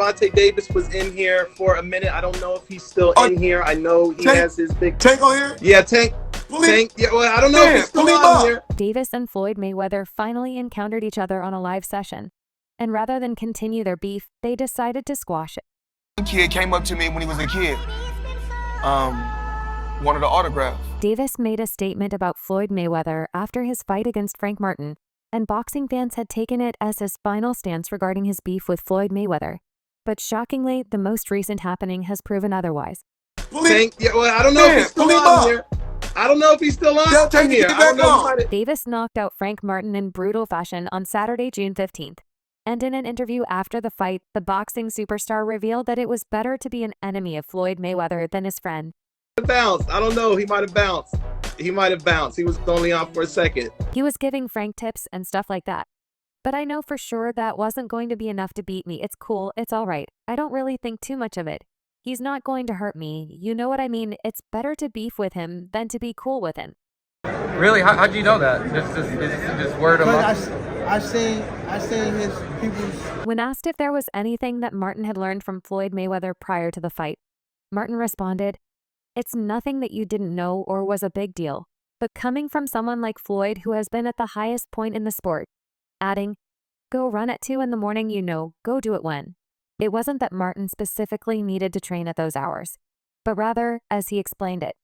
Gervonta Davis was in here for a minute. I don't know if he's still in here. I know he has his big Tank on here. Yeah, Tank. Yeah, well, I don't know if he's still on here. Davis and Floyd Mayweather finally encountered each other on a live session, and rather than continue their beef, they decided to squash it. One kid came up to me when he was a kid. Wanted an autograph. Davis made a statement about Floyd Mayweather after his fight against Frank Martin, and boxing fans had taken it as his final stance regarding his beef with Floyd Mayweather. But shockingly, the most recent happening has proven otherwise. Yeah, well, I don't know if he's still on here. I don't know if he's still on here. Davis knocked out Frank Martin in brutal fashion on Saturday, June 15th. And in an interview after the fight, the boxing superstar revealed that it was better to be an enemy of Floyd Mayweather than his friend. Bounced. I don't know. He might have bounced. He was only on for a second. He was giving Frank tips and stuff like that. But I know for sure that wasn't going to be enough to beat me. It's cool. It's all right. I don't really think too much of it. He's not going to hurt me. You know what I mean? It's better to beef with him than to be cool with him. Really? How'd you know that? Just word of mouth? I seen his people's... When asked if there was anything that Martin had learned from Floyd Mayweather prior to the fight, Martin responded, "It's nothing that you didn't know or was a big deal, but coming from someone like Floyd who has been at the highest point in the sport," adding, "Go run at 2 in the morning, go do it when." It wasn't that Martin specifically needed to train at those hours, but rather, as he explained it,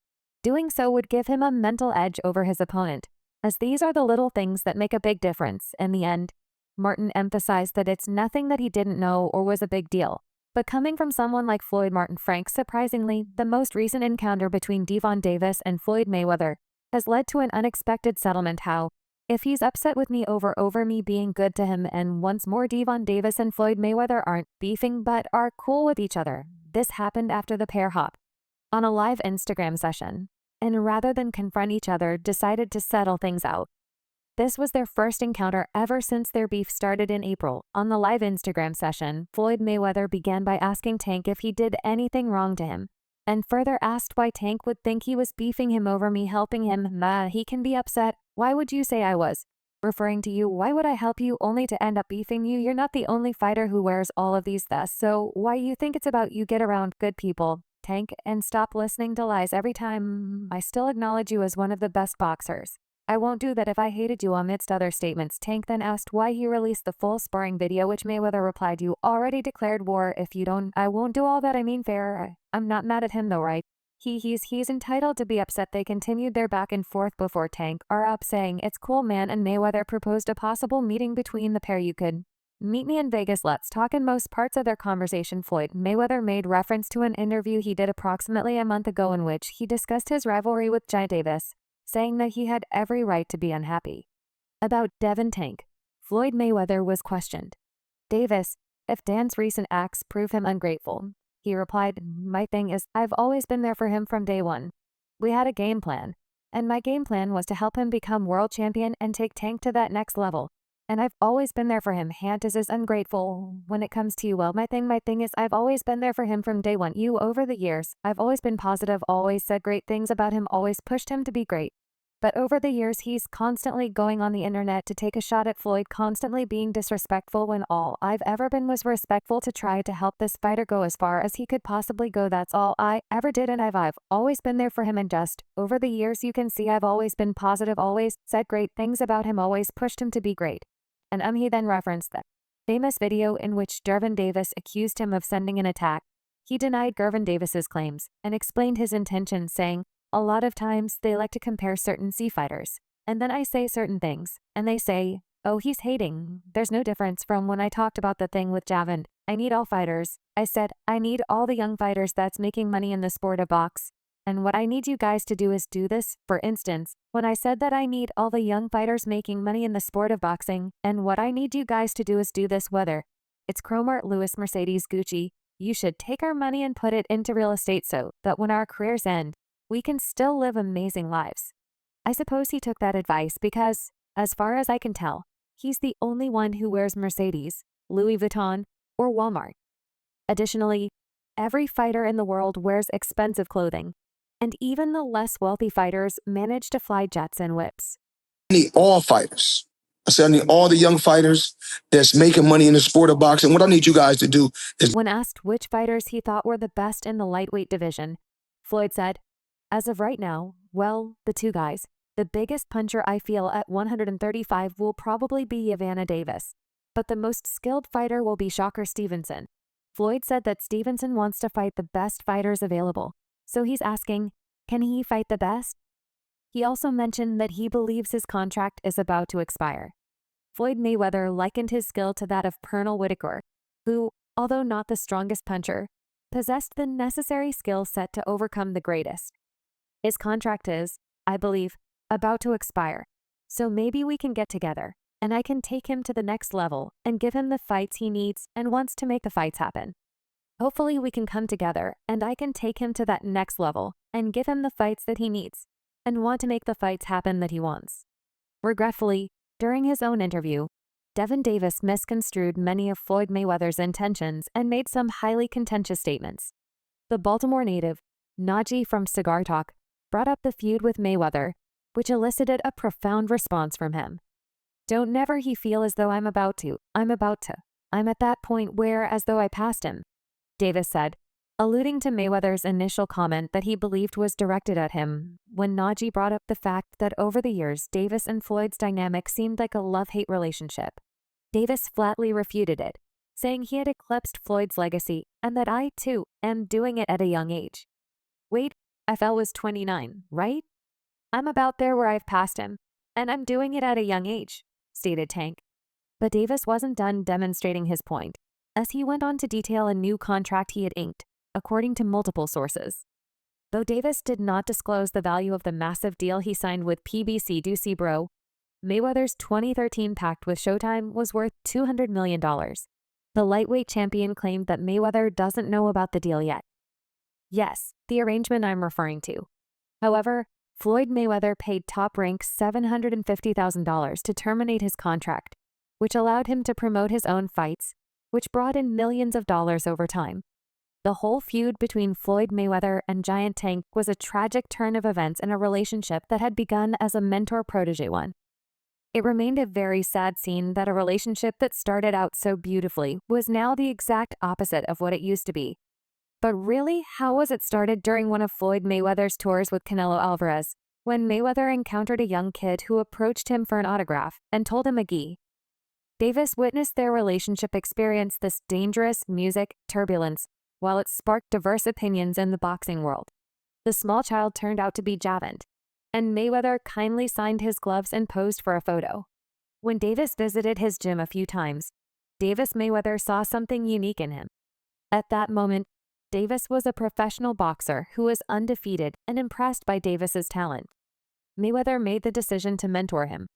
doing so would give him a mental edge over his opponent, as these are the little things that make a big difference. In the end, Martin emphasized that it's nothing that he didn't know or was a big deal. But coming from someone like Floyd Martin Frank, surprisingly, the most recent encounter between Gervonta Davis and Floyd Mayweather has led to an unexpected settlement. How, if he's upset with me over me being good to him, and once more Gervonta Davis and Floyd Mayweather aren't beefing but are cool with each other. This happened after the pair hopped on a live Instagram session, and rather than confront each other, decided to settle things out. This was their first encounter ever since their beef started in April. On the live Instagram session, Floyd Mayweather began by asking Tank if he did anything wrong to him, and further asked why Tank would think he was beefing him over me helping him. He can be upset. Why would you say I was? Referring to you, why would I help you only to end up beefing you? You're not the only fighter who wears all of these thus, so why you think it's about you get around good people, Tank, and stop listening to lies every time. I still acknowledge you as one of the best boxers. I won't do that if I hated you, amidst other statements. Tank then asked why he released the full sparring video, which Mayweather replied, "You already declared war. If you don't, I won't do all that. I mean fair. I'm not mad at him though, right? He's entitled to be upset." They continued their back and forth before Tank are up saying, "It's cool, man," and Mayweather proposed a possible meeting between the pair. "You could meet me in Vegas, let's talk." In most parts of their conversation, Floyd Mayweather made reference to an interview he did approximately a month ago in which he discussed his rivalry with Gervonta Davis, saying that he had every right to be unhappy. About Devin Tank, Floyd Mayweather was questioned. "Davis, if Dan's recent acts prove him ungrateful," he replied, "my thing is, I've always been there for him from day one. We had a game plan, and my game plan was to help him become world champion and take Tank to that next level. And I've always been there for him. Hantas is ungrateful when it comes to you. Well, my thing is, I've always been there for him from day one. You, over the years, I've always been positive, always said great things about him, always pushed him to be great. But over the years, he's constantly going on the internet to take a shot at Floyd, constantly being disrespectful when all I've ever been was respectful to try to help this fighter go as far as he could possibly go. That's all I ever did, and I've always been there for him, and just over the years you can see I've always been positive, always said great things about him, always pushed him to be great." And he then referenced the famous video in which Gervonta Davis accused him of sending an attack. He denied Gervonta Davis's claims and explained his intentions, saying, "A lot of times they like to compare certain C fighters, and then I say certain things, and they say, oh, he's hating. There's no difference from when I talked about the thing with Javin. I need all fighters. I said, I need all the young fighters that's making money in the sport of box. And what I need you guys to do is do this. For instance, when I said that I need all the young fighters making money in the sport of boxing, and what I need you guys to do is do this, whether it's Cromart, Lewis, Mercedes, Gucci, you should take our money and put it into real estate so that when our careers end, we can still live amazing lives." I suppose he took that advice because, as far as I can tell, he's the only one who wears Mercedes, Louis Vuitton, or Walmart. Additionally, every fighter in the world wears expensive clothing, and even the less wealthy fighters manage to fly jets and whips. I need all fighters I said, I need all the young fighters that's making money in the sport of boxing. What I need you guys to do is... When asked which fighters he thought were the best in the lightweight division, Floyd said, as of right now, well, the two guys. The biggest puncher I feel at 135 will probably be Evander Davis, but the most skilled fighter will be Shocker Stevenson. Floyd said that Stevenson wants to fight the best fighters available, so he's asking, can he fight the best? He also mentioned that he believes his contract is about to expire. Floyd Mayweather likened his skill to that of Pernell Whitaker, who, although not the strongest puncher, possessed the necessary skill set to overcome the greatest. His contract is, I believe, about to expire, so maybe we can get together, and I can take him to the next level and give him the fights he needs and wants to make the fights happen. Hopefully we can come together, and I can take him to that next level and give him the fights that he needs and want to make the fights happen that he wants. Regretfully, during his own interview, Devin Davis misconstrued many of Floyd Mayweather's intentions and made some highly contentious statements. The Baltimore native, Najee from Cigar Talk, brought up the feud with Mayweather, which elicited a profound response from him. Don't never he feel as though I'm about to. I'm at that point where as though I passed him, Davis said, alluding to Mayweather's initial comment that he believed was directed at him when Najee brought up the fact that over the years Davis and Floyd's dynamic seemed like a love-hate relationship. Davis flatly refuted it, saying he had eclipsed Floyd's legacy and that I, too, am doing it at a young age. Wait, FL was 29, right? I'm about there where I've passed him, and I'm doing it at a young age, stated Tank. But Davis wasn't done demonstrating his point, as he went on to detail a new contract he had inked, according to multiple sources. Though Davis did not disclose the value of the massive deal he signed with PBC Ducey Bro, Mayweather's 2013 pact with Showtime was worth $200 million. The lightweight champion claimed that Mayweather doesn't know about the deal yet. Yes, the arrangement I'm referring to. However, Floyd Mayweather paid Top Rank $750,000 to terminate his contract, which allowed him to promote his own fights, which brought in millions of dollars over time. The whole feud between Floyd Mayweather and Giant Tank was a tragic turn of events in a relationship that had begun as a mentor-protege one. It remained a very sad scene that a relationship that started out so beautifully was now the exact opposite of what it used to be. But really, how was it started during one of Floyd Mayweather's tours with Canelo Alvarez, when Mayweather encountered a young kid who approached him for an autograph and told him McGee. Davis witnessed their relationship experience this dangerous music turbulence while it sparked diverse opinions in the boxing world. The small child turned out to be Javant, and Mayweather kindly signed his gloves and posed for a photo. When Davis visited his gym a few times, Davis Mayweather saw something unique in him. At that moment, Davis was a professional boxer who was undefeated and impressed by Davis's talent. Mayweather made the decision to mentor him,